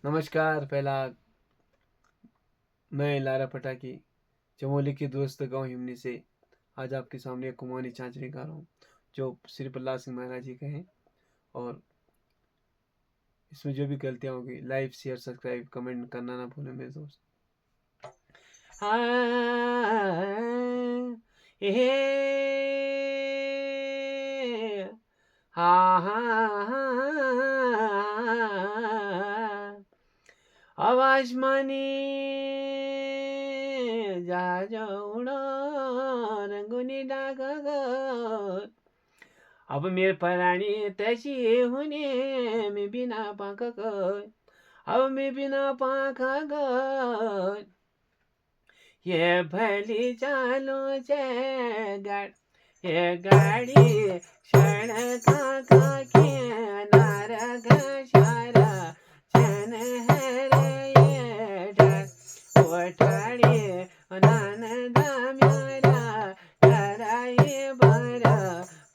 नमस्कार। पहला मैं लारा पटाकी चमोली के दोस्त गांव हिमनी से आज आपके सामने एक कुमानी चांचरी गा रहा हूँ जो श्री प्रहलाद सिंह महाराज जी के हैं। और इसमें जो भी गलतियाँ होगी लाइक शेयर सब्सक्राइब कमेंट करना ना भूलें मेरे दोस्त। आवाज मानी जहाज उड रंगुनी डाग अब मेर पराणी तशी हुने मी बिना पाख अब मी बिना पाख ये भली चालू ये गाडी क्षण का नार घशारा छन ओठाडी नानदा म्यारा कराई बर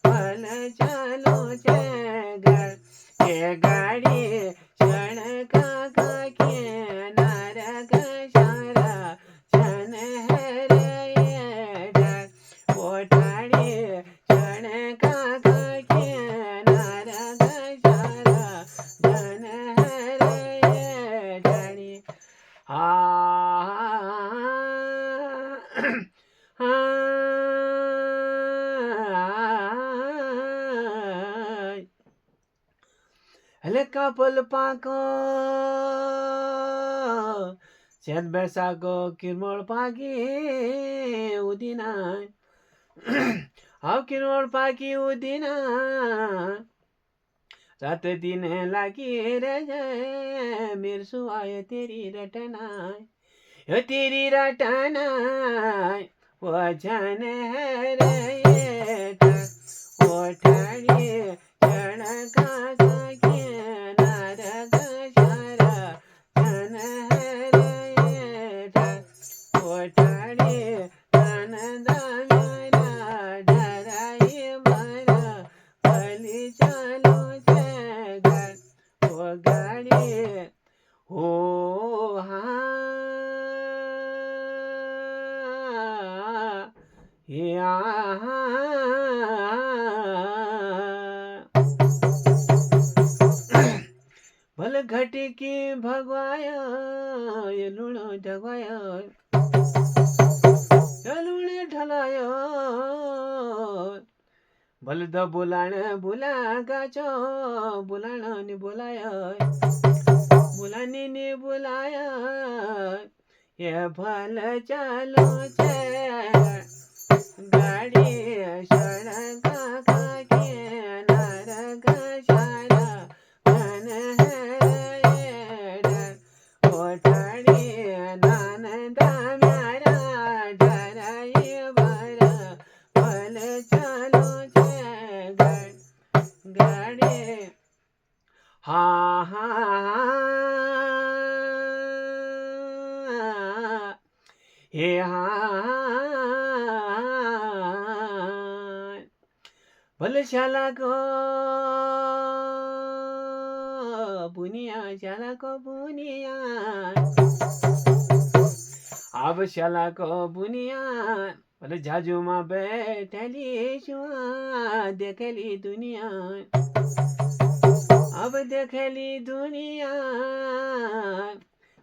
फल चालू ये गाडी क्षण का नार घशारा छन ओठाडी क्षण का नार घशारा धन ढाडी हल्का पल पाको चैन बैसाको किरमोळ पाकी उदिना अब किरमोळ पाकी उदिना रात दिन लागी रज मिर्सु आय तेरी रटना यो तेरी रटना वचन है रे ओठाडी क्षण का नार घशारा छन ओठाडी आनंदा म्यारा डराई बर भली चालू गाडी हो भल घटी की भगवाय लुण ढगवाय लुण ढलाय भल द बुलाण बुला गाचो बुलाण नि बुलाय बुलानी नि बुलाय ये भल चालो गाडी सड़क नार घशारा मन ओठाडी नानदा म्यारा डराई बर भल चालो गाडी हे भल शाला को बुनिया शाला को बुनिया अब शाला को बुनिया भल झाजू मा बैठली शुआ देखली दुनिया अब देखली दुनिया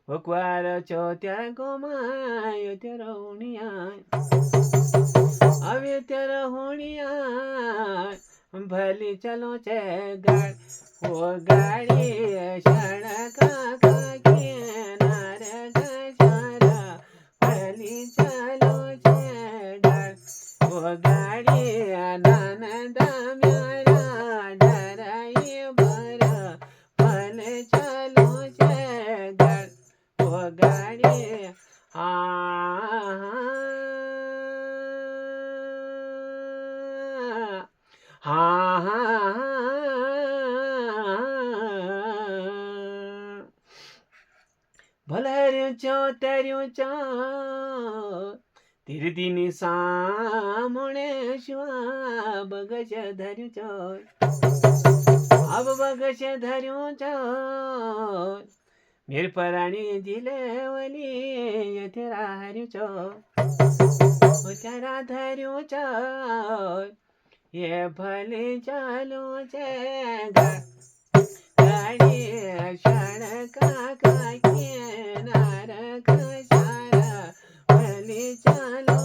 भगवार चो त्यार गोमायो तेरा हुनिया अब तेरा हुनिया भली चलो वो गाड़ी सड़क नार घशारा भली चलो वो गाड़ी नानदा म्यारा डराई बर भल चलो वो गाड़ी भलर्यो चो तेर्यो चो तेरे दिन सामने शुआ बगश धर्यो चो अब बगश धर्यो चो निरपराणी दिलवली येथे राहरुचो त्याला धरुचो ये भले चालू चे गाडी क्षण का नारक सारा भले चालू